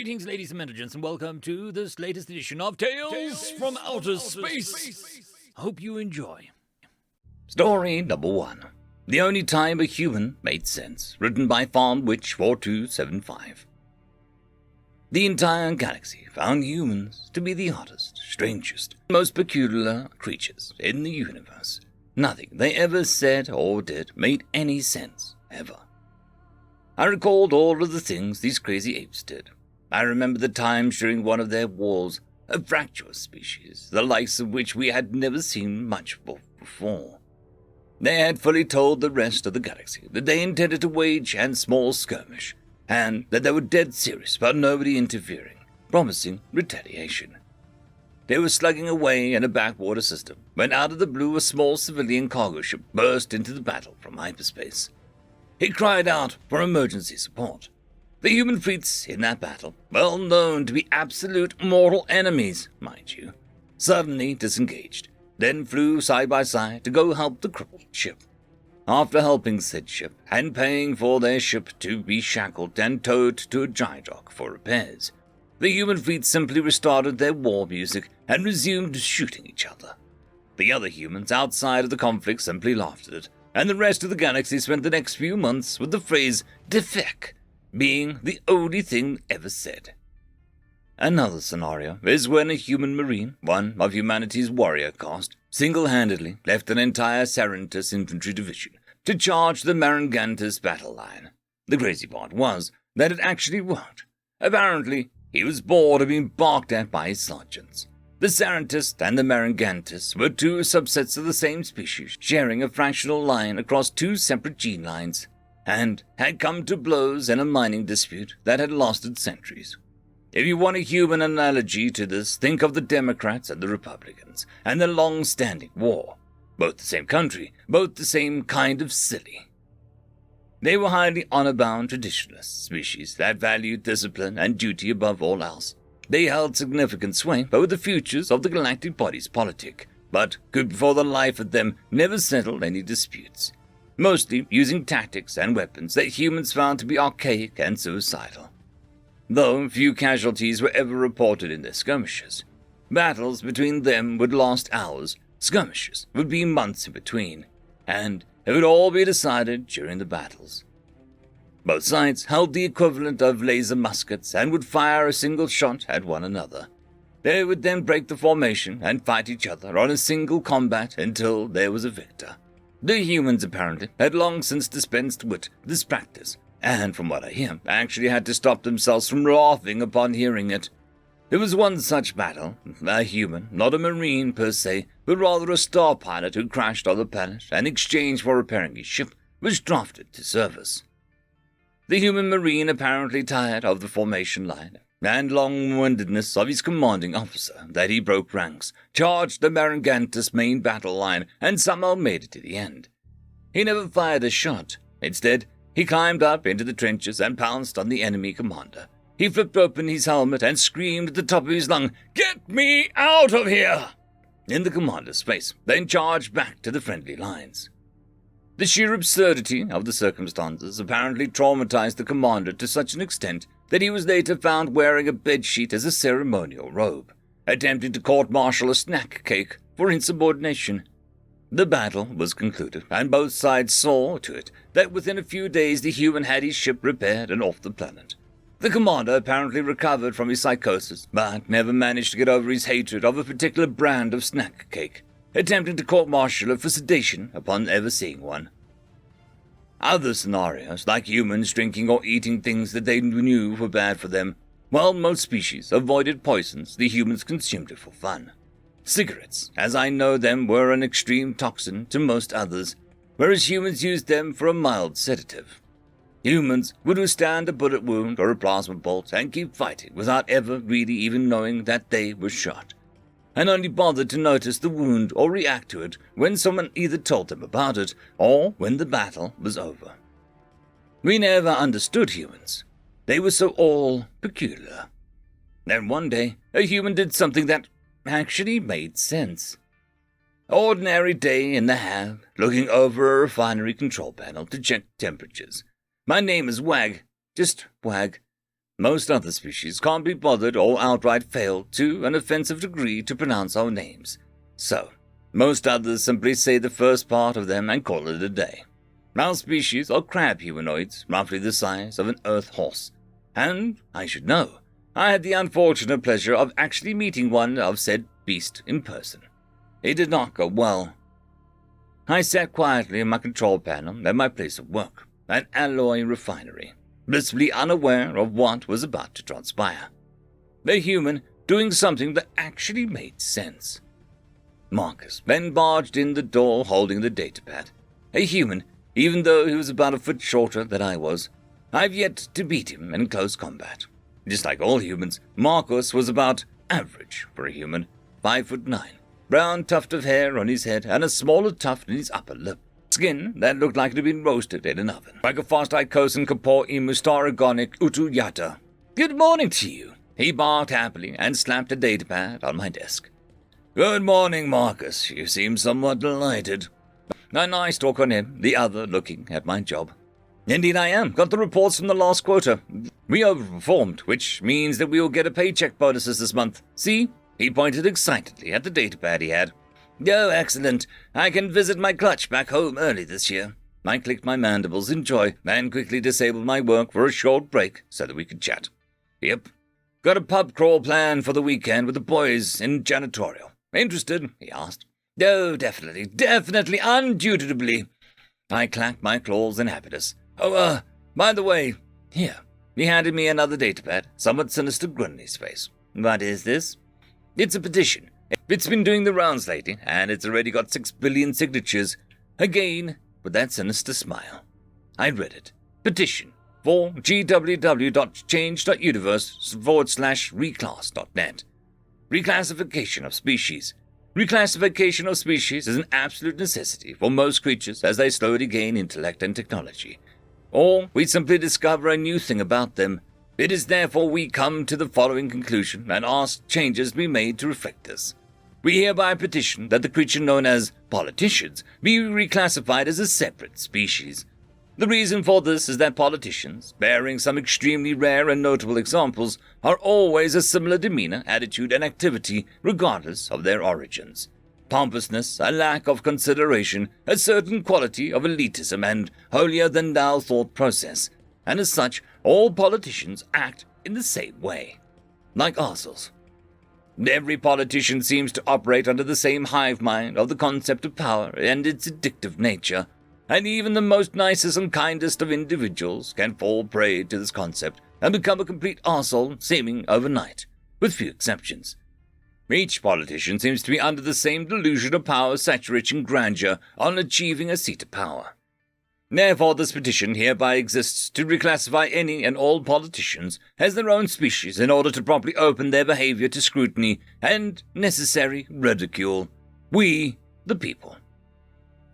Greetings, ladies and gentlemen, and welcome to this latest edition of Tales from Outer Space. Hope you enjoy. Story number 1. The Only Time a Human Made Sense, written by Farm Witch 4275. The entire galaxy found humans to be the oddest, strangest, most peculiar creatures in the universe. Nothing they ever said or did made any sense, ever. I recalled all of the things these crazy apes did. I remember the times during one of their wars, a fractious species, the likes of which we had never seen much of before. They had fully told the rest of the galaxy that they intended to wage a small skirmish, and that they were dead serious about nobody interfering, promising retaliation. They were slugging away in a backwater system when out of the blue a small civilian cargo ship burst into the battle from hyperspace. It cried out for emergency support. The human fleets in that battle, well known to be absolute mortal enemies, mind you, suddenly disengaged, then flew side by side to go help the crippled ship. After helping said ship and paying for their ship to be shackled and towed to a dry dock for repairs, the human fleet simply restarted their war music and resumed shooting each other. The other humans outside of the conflict simply laughed at it, and the rest of the galaxy spent the next few months with the phrase "HFY" Feck being the only thing ever said. Another scenario is when a human marine, one of humanity's warrior caste, single-handedly left an entire Sarantis infantry division to charge the Marangantis battle line. The crazy part was that it actually worked. Apparently, he was bored of being barked at by his sergeants. The Sarantis and the Marangantis were two subsets of the same species, sharing a fractional line across two separate gene lines, and had come to blows in a mining dispute that had lasted centuries. If you want a human analogy to this, think of the Democrats and the Republicans, and their long-standing war. Both the same country, both the same kind of silly. They were highly honor-bound traditionalist species that valued discipline and duty above all else. They held significant sway over the futures of the galactic body's politic, but could for the life of them never settle any disputes, mostly using tactics and weapons that humans found to be archaic and suicidal. Though few casualties were ever reported in their skirmishes, battles between them would last hours, skirmishes would be months in between, and it would all be decided during the battles. Both sides held the equivalent of laser muskets and would fire a single shot at one another. They would then break the formation and fight each other on a single combat until there was a victor. The humans apparently had long since dispensed with this practice, and from what I hear, actually had to stop themselves from laughing upon hearing it. There was one such battle, a human, not a marine per se, but rather a star pilot who crashed on the planet and in exchange for repairing his ship was drafted to service. The human marine, apparently tired of the formation line and long-windedness of his commanding officer, that he broke ranks, charged the Marangantis main battle line, and somehow made it to the end. He never fired a shot. Instead, he climbed up into the trenches and pounced on the enemy commander. He flipped open his helmet and screamed at the top of his lung, "Get me out of here!" in the commander's face, then charged back to the friendly lines. The sheer absurdity of the circumstances apparently traumatized the commander to such an extent that he was later found wearing a bedsheet as a ceremonial robe, attempting to court-martial a snack cake for insubordination. The battle was concluded, and both sides saw to it that within a few days the human had his ship repaired and off the planet. The commander apparently recovered from his psychosis, but never managed to get over his hatred of a particular brand of snack cake, attempting to court-martial it for sedation upon ever seeing one. Other scenarios, like humans drinking or eating things that they knew were bad for them, while most species avoided poisons, the humans consumed it for fun. Cigarettes, as I know them, were an extreme toxin to most others, whereas humans used them for a mild sedative. Humans would withstand a bullet wound or a plasma bolt and keep fighting without ever really even knowing that they were shot, and only bothered to notice the wound or react to it when someone either told them about it or when the battle was over. We never understood humans. They were so all peculiar. Then one day, a human did something that actually made sense. Ordinary day in the Hab, looking over a refinery control panel to check temperatures. My name is Wag, just Wag. Most other species can't be bothered or outright fail to an offensive degree to pronounce our names. So, most others simply say the first part of them and call it a day. Our species are crab humanoids, roughly the size of an earth horse. And, I should know, I had the unfortunate pleasure of actually meeting one of said beast in person. It did not go well. I sat quietly in my control panel at my place of work, an alloy refinery, blissfully unaware of what was about to transpire. A human doing something that actually made sense. Marcus then barged in the door holding the datapad. A human, even though he was about a foot shorter than I was. I've yet to beat him in close combat. Just like all humans, Marcus was about average for a human, 5'9", brown tuft of hair on his head and a smaller tuft in his upper lip. Skin that looked like it had been roasted in an oven. Like a Fast-Icosan Kapor Imustaragonic Utuyata. Good morning to you. He barked happily and slapped a datapad on my desk. Good morning, Marcus. You seem somewhat delighted. A nice talk on him, the other looking at my job. Indeed I am. Got the reports from the last quota. We overperformed, which means that we will get a paycheck bonuses this month. See? He pointed excitedly at the datapad he had. Oh, excellent. I can visit my clutch back home early this year. I clicked my mandibles in joy and quickly disabled my work for a short break so that we could chat. Yep. Got a pub crawl planned for the weekend with the boys in janitorial. Interested? He asked. Oh, definitely, undubitably. I clacked my claws in happiness. Oh, by the way, here. He handed me another datapad, somewhat sinister grin in his face. What is this? It's a petition. It's been doing the rounds lately, and it's already got 6 billion signatures. Again, with that sinister smile. I read it. Petition for gww.change.universe/reclass.net. Reclassification of species. Reclassification of species is an absolute necessity for most creatures as they slowly gain intellect and technology. Or we simply discover a new thing about them. It is therefore we come to the following conclusion and ask changes be made to reflect this. We hereby petition that the creature known as politicians be reclassified as a separate species. The reason for this is that politicians, bearing some extremely rare and notable examples, are always a similar demeanor, attitude, and activity regardless of their origins. Pompousness, a lack of consideration, a certain quality of elitism and holier-than-thou thought process, and as such, all politicians act in the same way. Like arseholes. Every politician seems to operate under the same hive mind of the concept of power and its addictive nature, and even the most nicest and kindest of individuals can fall prey to this concept and become a complete arsehole seeming overnight, with few exceptions. Each politician seems to be under the same delusion of power saturating grandeur on achieving a seat of power. Therefore, this petition hereby exists to reclassify any and all politicians as their own species in order to properly open their behavior to scrutiny and necessary ridicule. We, the people.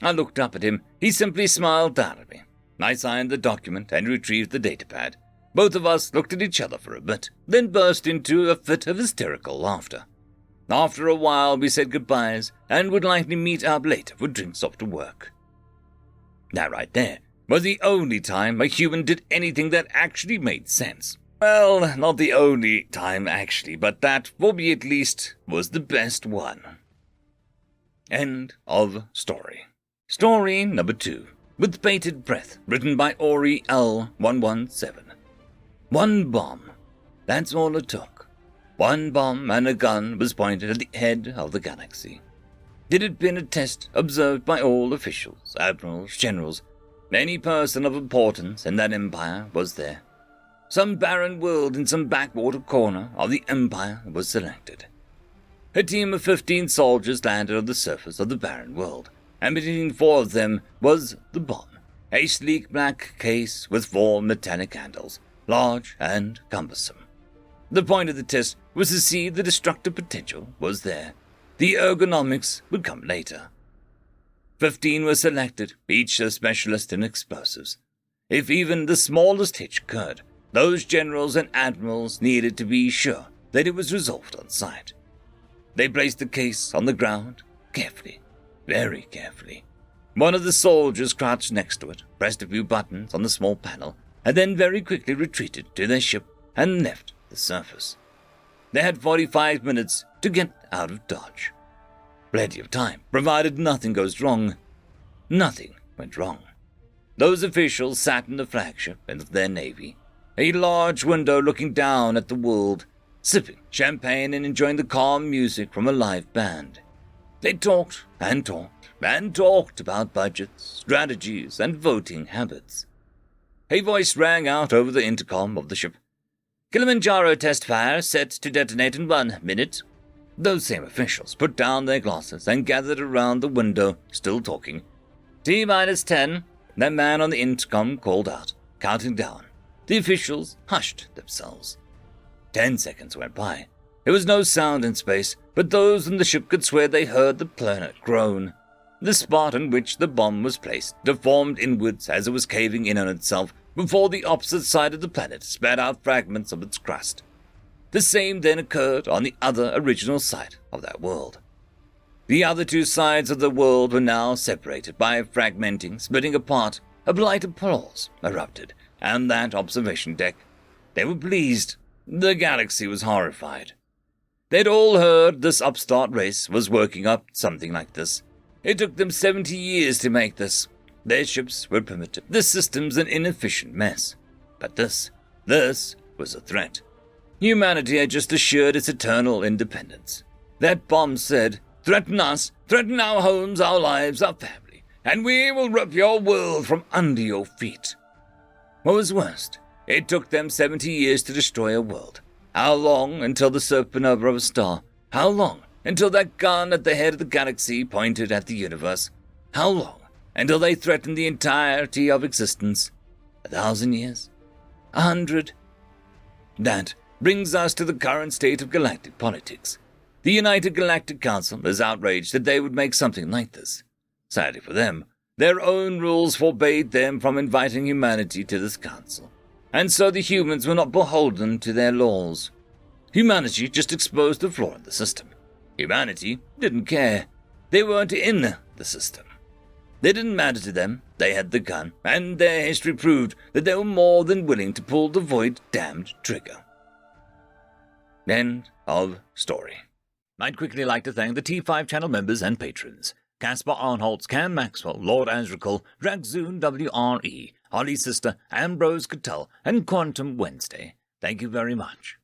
I looked up at him. He simply smiled down at me. I signed the document and retrieved the datapad. Both of us looked at each other for a bit, then burst into a fit of hysterical laughter. After a while, we said goodbyes and would likely meet up later for drinks after work. That right there was the only time a human did anything that actually made sense. Well, not the only time actually, but that, for me at least, was the best one. End of story. Story number 2, With Bated Breath, written by Ori L117. One bomb. That's all it took. One bomb and a gun was pointed at the head of the galaxy. It had been a test observed by all officials, admirals, generals. Any person of importance in that empire was there. Some barren world in some backwater corner of the empire was selected. A team of 15 soldiers landed on the surface of the barren world, and between 4 of them was the bomb, a sleek black case with 4 metallic handles, large and cumbersome. The point of the test was to see the destructive potential was there. The ergonomics would come later. 15 were selected, each a specialist in explosives. If even the smallest hitch occurred, those generals and admirals needed to be sure that it was resolved on sight. They placed the case on the ground, carefully, very carefully. One of the soldiers crouched next to it, pressed a few buttons on the small panel, and then very quickly retreated to their ship and left the surface. They had 45 minutes to get out of Dodge. Plenty of time, provided nothing goes wrong. Nothing went wrong. Those officials sat in the flagship of their navy, a large window looking down at the world, sipping champagne and enjoying the calm music from a live band. They talked and talked and talked about budgets, strategies, and voting habits. A voice rang out over the intercom of the ship. "Kilimanjaro test fire set to detonate in 1 minute." Those same officials put down their glasses and gathered around the window, still talking. "T-minus 10, that man on the intercom called out, counting down. The officials hushed themselves. 10 seconds went by. There was no sound in space, but those in the ship could swear they heard the planet groan. The spot on which the bomb was placed deformed inwards as it was caving in on itself before the opposite side of the planet spat out fragments of its crust. The same then occurred on the other original site of that world. The other two sides of the world were now separated by fragmenting, splitting apart. A blight applause erupted, and that observation deck. They were pleased. The galaxy was horrified. They'd all heard this upstart race was working up something like this. It took them 70 years to make this. Their ships were primitive, the systems an inefficient mess. But this was a threat. Humanity had just assured its eternal independence. That bomb said, "Threaten us, threaten our homes, our lives, our family, and we will rip your world from under your feet." What was worst, it took them 70 years to destroy a world. How long until the supernova of a star? How long until that gun at the head of the galaxy pointed at the universe? How long until they threatened the entirety of existence? 1,000 years? 100? That brings us to the current state of galactic politics. The United Galactic Council is outraged that they would make something like this. Sadly for them, their own rules forbade them from inviting humanity to this council, and so the humans were not beholden to their laws. Humanity just exposed the flaw in the system. Humanity didn't care. They weren't in the system. They didn't matter to them. They had the gun, and their history proved that they were more than willing to pull the void-damned trigger. End of story. I'd quickly like to thank the T5 channel members and patrons. Caspar Arnholtz, Cam Maxwell, Lord Azrakal, Dragzoon WRE, Holly Sister, Ambrose Cattell, and Quantum Wednesday. Thank you very much.